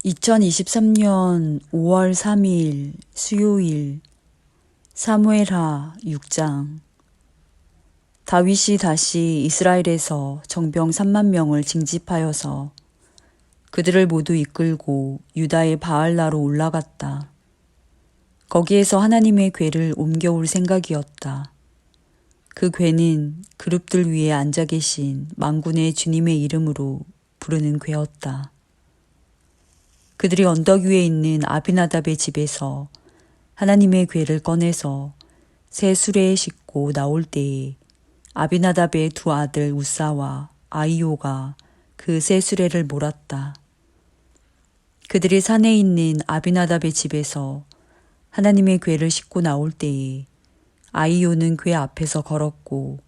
2023년 5월 3일 수요일 사무엘하 6장. 다윗이 다시 이스라엘에서 정병 3만 명을 징집하여서 그들을 모두 이끌고 유다의 바알라로 올라갔다. 거기에서 하나님의 궤를 옮겨올 생각이었다. 그 궤는 그룹들 위에 앉아 계신 만군의 주님의 이름으로 부르는 궤였다. 그들이 언덕 위에 있는 아비나답의 집에서 하나님의 궤를 꺼내서 새 수레에 싣고 나올 때에 아비나답의 두 아들 우사와 아이오가 그 새 수레를 몰았다. 그들이 산에 있는 아비나답의 집에서 하나님의 궤를 싣고 나올 때에 아이오는 궤 앞에서 걸었고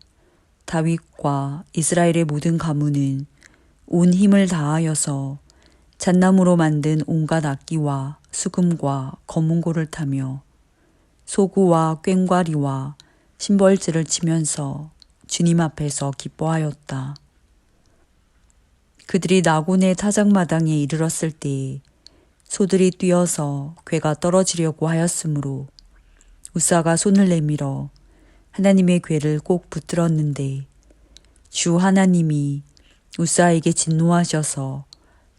다윗과 이스라엘의 모든 가문은 온 힘을 다하여서 잣나무로 만든 온갖 악기와 수금과 검은고를 타며 소구와 꽹과리와 심벌지를 치면서 주님 앞에서 기뻐하였다. 그들이 나곤의 타작마당에 이르렀을 때에 소들이 뛰어서 궤가 떨어지려고 하였으므로 우사가 손을 내밀어 하나님의 궤를 꼭 붙들었는데 주 하나님이 우사에게 진노하셔서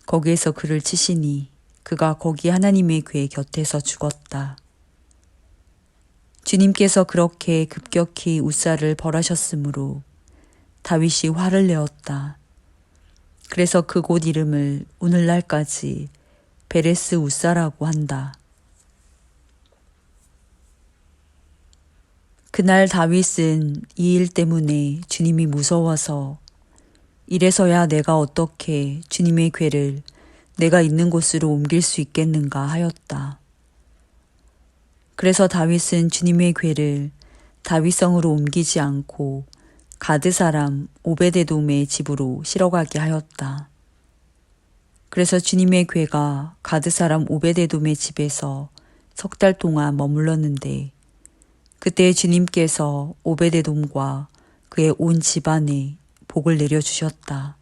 거기에서 그를 치시니 그가 거기 하나님의 궤 곁에서 죽었다. 주님께서 그렇게 급격히 우사를 벌하셨으므로 다윗이 화를 내었다. 그래서 그곳 이름을 오늘날까지 베레스 우사라고 한다. 그날 다윗은 이 일 때문에 주님이 무서워서 이래서야 내가 어떻게 주님의 궤를 내가 있는 곳으로 옮길 수 있겠는가 하였다. 그래서 다윗은 주님의 궤를 다윗성으로 옮기지 않고 가드 사람 오베데돔의 집으로 실어가게 하였다. 그래서 주님의 궤가 가드 사람 오베데돔의 집에서 석 달 동안 머물렀는데 그때 주님께서 오베데돔과 그의 온 집안에 복을 내려주셨다.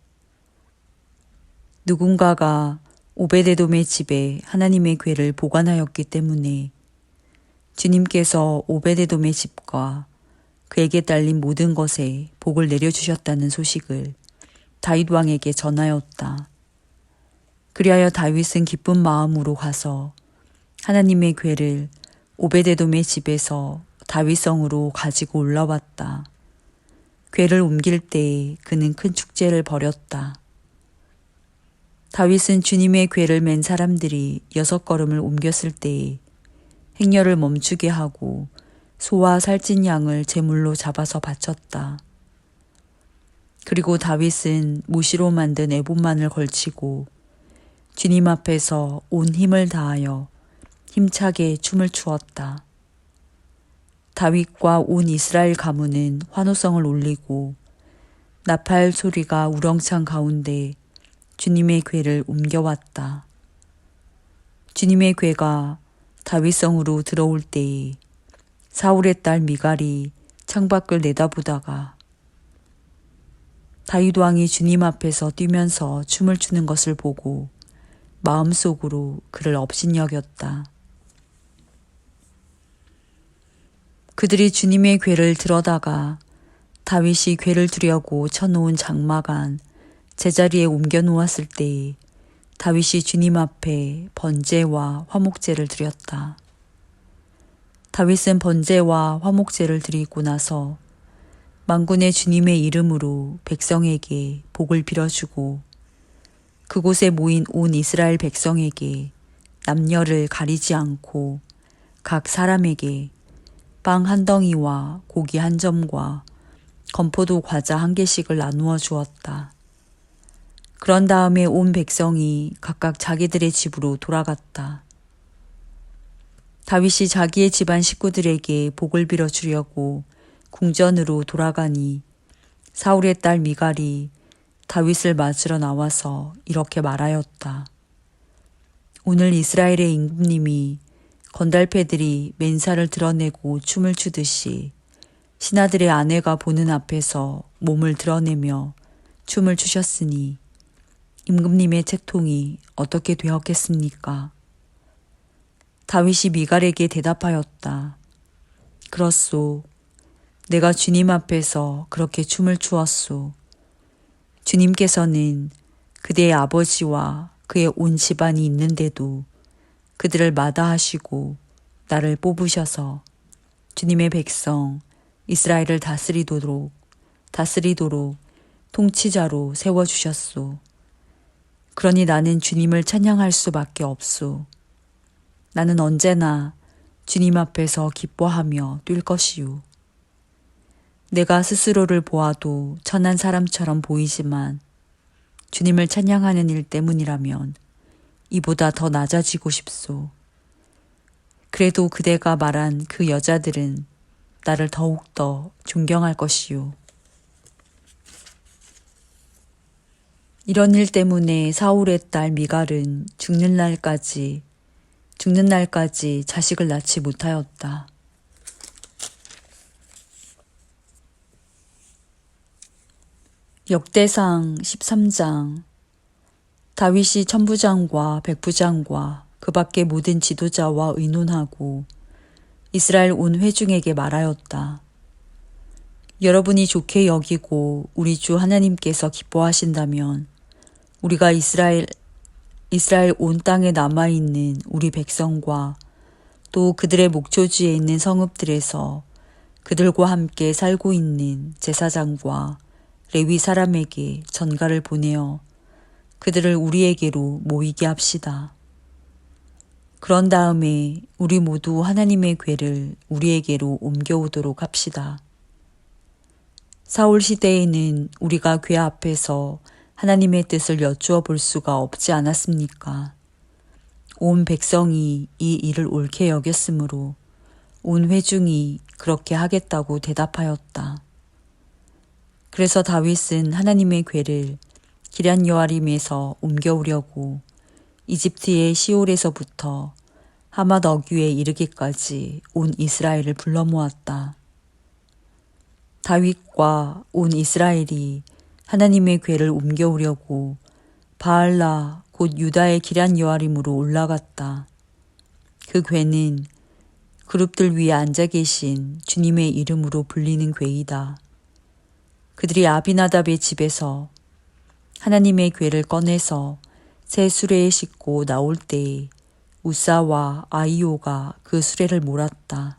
누군가가 오베데돔의 집에 하나님의 궤를 보관하였기 때문에 주님께서 오베데돔의 집과 그에게 딸린 모든 것에 복을 내려주셨다는 소식을 다윗 왕에게 전하였다. 그리하여 다윗은 기쁜 마음으로 가서 하나님의 궤를 오베데돔의 집에서 다윗성으로 가지고 올라왔다. 궤를 옮길 때에 그는 큰 축제를 벌였다. 다윗은 주님의 궤를 맨 사람들이 6걸음을 옮겼을 때에 행렬을 멈추게 하고 소와 살찐 양을 제물로 잡아서 바쳤다. 그리고 다윗은 모시로 만든 에봇만을 걸치고 주님 앞에서 온 힘을 다하여 힘차게 춤을 추었다. 다윗과 온 이스라엘 가문은 환호성을 올리고 나팔 소리가 우렁찬 가운데 주님의 궤를 옮겨왔다. 주님의 궤가 다윗성으로 들어올 때에 사울의 딸 미갈이 창밖을 내다보다가 다윗 왕이 주님 앞에서 뛰면서 춤을 추는 것을 보고 마음속으로 그를 업신여겼다. 그들이 주님의 궤를 들어다가 다윗이 궤를 두려고 쳐놓은 장막 안 제자리에 옮겨 놓았을 때에 다윗이 주님 앞에 번제와 화목제를 드렸다. 다윗은 번제와 화목제를 드리고 나서 만군의 주님의 이름으로 백성에게 복을 빌어주고 그곳에 모인 온 이스라엘 백성에게 남녀를 가리지 않고 각 사람에게 빵 한 덩이와 고기 한 점과 건포도 과자 한 개씩을 나누어 주었다. 그런 다음에 온 백성이 각각 자기들의 집으로 돌아갔다. 다윗이 자기의 집안 식구들에게 복을 빌어 주려고 궁전으로 돌아가니 사울의 딸 미갈이 다윗을 맞으러 나와서 이렇게 말하였다. 오늘 이스라엘의 임금님이 건달패들이 맨살을 드러내고 춤을 추듯이 신하들의 아내가 보는 앞에서 몸을 드러내며 춤을 추셨으니 임금님의 채통이 어떻게 되었겠습니까? 다윗이 미갈에게 대답하였다. 그렇소. 내가 주님 앞에서 그렇게 춤을 추었소. 주님께서는 그대의 아버지와 그의 온 집안이 있는데도 그들을 마다하시고 나를 뽑으셔서 주님의 백성 이스라엘을 다스리도록 통치자로 세워주셨소. 그러니 나는 주님을 찬양할 수밖에 없소. 나는 언제나 주님 앞에서 기뻐하며 뛸 것이요. 내가 스스로를 보아도 천한 사람처럼 보이지만 주님을 찬양하는 일 때문이라면 이보다 더 낮아지고 싶소. 그래도 그대가 말한 그 여자들은 나를 더욱더 존경할 것이요. 이런 일 때문에 사울의 딸 미갈은 죽는 날까지 자식을 낳지 못하였다. 역대상 13장. 다윗이 천부장과 백부장과 그 밖의 모든 지도자와 의논하고 이스라엘 온 회중에게 말하였다. 여러분이 좋게 여기고 우리 주 하나님께서 기뻐하신다면 우리가 이스라엘 온 땅에 남아있는 우리 백성과 또 그들의 목초지에 있는 성읍들에서 그들과 함께 살고 있는 제사장과 레위 사람에게 전가를 보내어 그들을 우리에게로 모이게 합시다. 그런 다음에 우리 모두 하나님의 궤를 우리에게로 옮겨오도록 합시다. 사울 시대에는 우리가 궤 앞에서 하나님의 뜻을 여쭈어 볼 수가 없지 않았습니까? 온 백성이 이 일을 옳게 여겼으므로 온 회중이 그렇게 하겠다고 대답하였다. 그래서 다윗은 하나님의 궤를 기럇 여아림에서 옮겨오려고 이집트의 시올에서부터 하맛 어귀에 이르기까지 온 이스라엘을 불러 모았다. 다윗과 온 이스라엘이 하나님의 궤를 옮겨오려고 바알라 곧 유다의 기럇 여아림으로 올라갔다. 그 궤는 그룹들 위에 앉아 계신 주님의 이름으로 불리는 궤이다. 그들이 아비나답의 집에서 하나님의 궤를 꺼내서 새 수레에 싣고 나올 때에 우사와 아이오가 그 수레를 몰았다.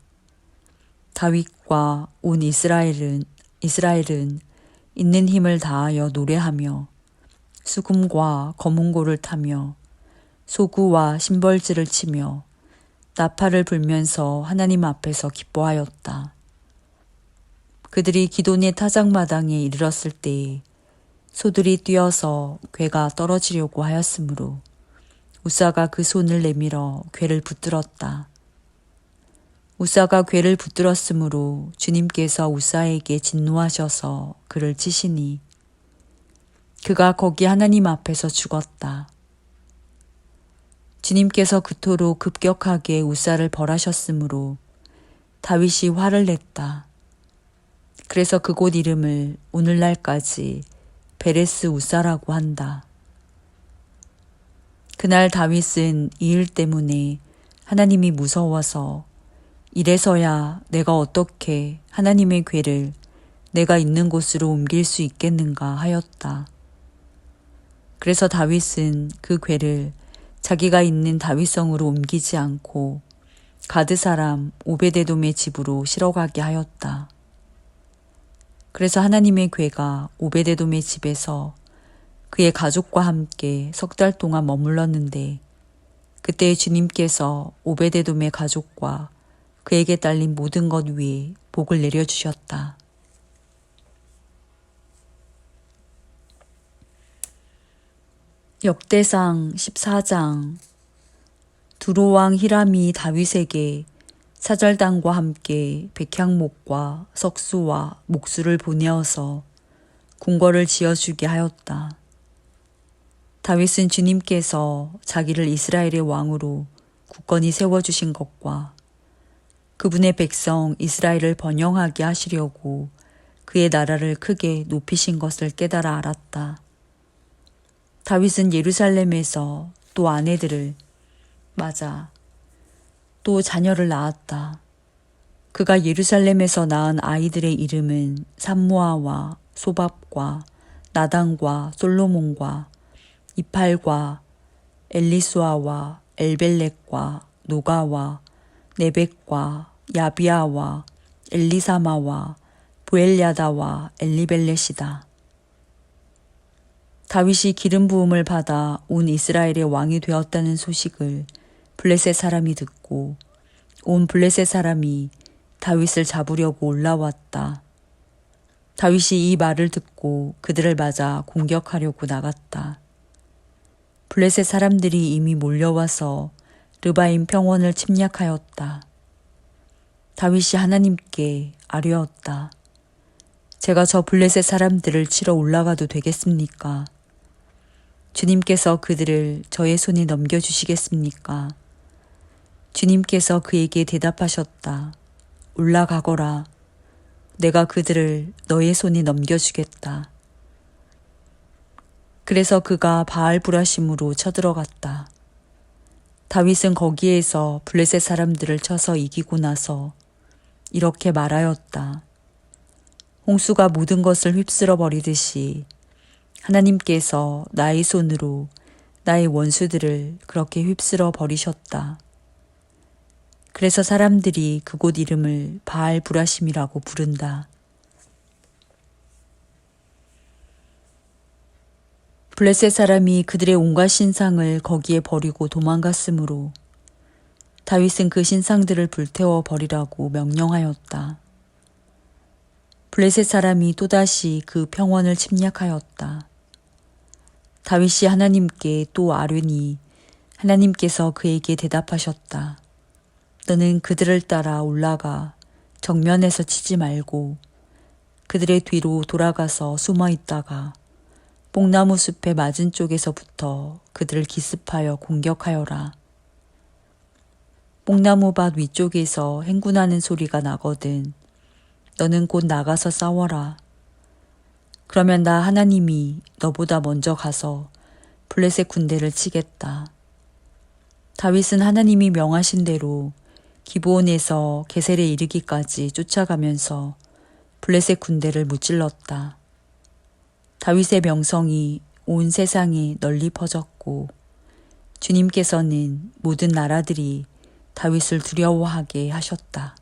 다윗과 온 이스라엘은 있는 힘을 다하여 노래하며 수금과 거문고를 타며 소구와 심벌지를 치며 나팔을 불면서 하나님 앞에서 기뻐하였다. 그들이 기돈의 타작마당에 이르렀을 때에 소들이 뛰어서 궤가 떨어지려고 하였으므로 우사가 그 손을 내밀어 궤를 붙들었다. 우사가 궤를 붙들었으므로 주님께서 우사에게 진노하셔서 그를 치시니 그가 거기 하나님 앞에서 죽었다. 주님께서 그토록 급격하게 우사를 벌하셨으므로 다윗이 화를 냈다. 그래서 그곳 이름을 오늘날까지 베레스 우사라고 한다. 그날 다윗은 이 일 때문에 하나님이 무서워서 이래서야 내가 어떻게 하나님의 궤를 내가 있는 곳으로 옮길 수 있겠는가 하였다. 그래서 다윗은 그 궤를 자기가 있는 다윗성으로 옮기지 않고 가드 사람 오베데돔의 집으로 실어가게 하였다. 그래서 하나님의 궤가 오베데돔의 집에서 그의 가족과 함께 3달 동안 머물렀는데 그때 주님께서 오베데돔의 가족과 그에게 딸린 모든 것 위에 복을 내려주셨다. 역대상 14장. 두로왕 히람이 다윗에게 사절단과 함께 백향목과 석수와 목수를 보내어서 궁궐을 지어주게 하였다. 다윗은 주님께서 자기를 이스라엘의 왕으로 굳건히 세워주신 것과 그분의 백성 이스라엘을 번영하게 하시려고 그의 나라를 크게 높이신 것을 깨달아 알았다. 다윗은 예루살렘에서 또 아내들을, 맞아, 또 자녀를 낳았다. 그가 예루살렘에서 낳은 아이들의 이름은 삼무아와 소밥과 나단과 솔로몬과 이팔과 엘리수아와 엘벨렉과 노가와 네벡과 야비아와 엘리사마와 보엘야다와 엘리벨렛이다. 다윗이 기름 부음을 받아 온 이스라엘의 왕이 되었다는 소식을 블레셋 사람이 듣고 온 블레셋 사람이 다윗을 잡으려고 올라왔다. 다윗이 이 말을 듣고 그들을 맞아 공격하려고 나갔다. 블레셋 사람들이 이미 몰려와서 르바임 평원을 침략하였다. 다윗이 하나님께 아뢰었다. 제가 저 블레셋 사람들을 치러 올라가도 되겠습니까? 주님께서 그들을 저의 손에 넘겨주시겠습니까? 주님께서 그에게 대답하셨다. 올라가거라. 내가 그들을 너의 손에 넘겨주겠다. 그래서 그가 바알 브라심으로 쳐들어갔다. 다윗은 거기에서 블레셋 사람들을 쳐서 이기고 나서 이렇게 말하였다. 홍수가 모든 것을 휩쓸어 버리듯이 하나님께서 나의 손으로 나의 원수들을 그렇게 휩쓸어 버리셨다. 그래서 사람들이 그곳 이름을 바알 브라심이라고 부른다. 블레셋 사람이 그들의 온갖 신상을 거기에 버리고 도망갔으므로 다윗은 그 신상들을 불태워 버리라고 명령하였다. 블레셋 사람이 또다시 그 평원을 침략하였다. 다윗이 하나님께 또 아뢰니 하나님께서 그에게 대답하셨다. 너는 그들을 따라 올라가 정면에서 치지 말고 그들의 뒤로 돌아가서 숨어 있다가 뽕나무 숲의 맞은 쪽에서부터 그들을 기습하여 공격하여라. 뽕나무밭 위쪽에서 행군하는 소리가 나거든 너는 곧 나가서 싸워라. 그러면 나 하나님이 너보다 먼저 가서 블레셋 군대를 치겠다. 다윗은 하나님이 명하신 대로 기브온에서 게셀에 이르기까지 쫓아가면서 블레셋 군대를 무찔렀다. 다윗의 명성이 온 세상에 널리 퍼졌고 주님께서는 모든 나라들이 다윗을 두려워하게 하셨다.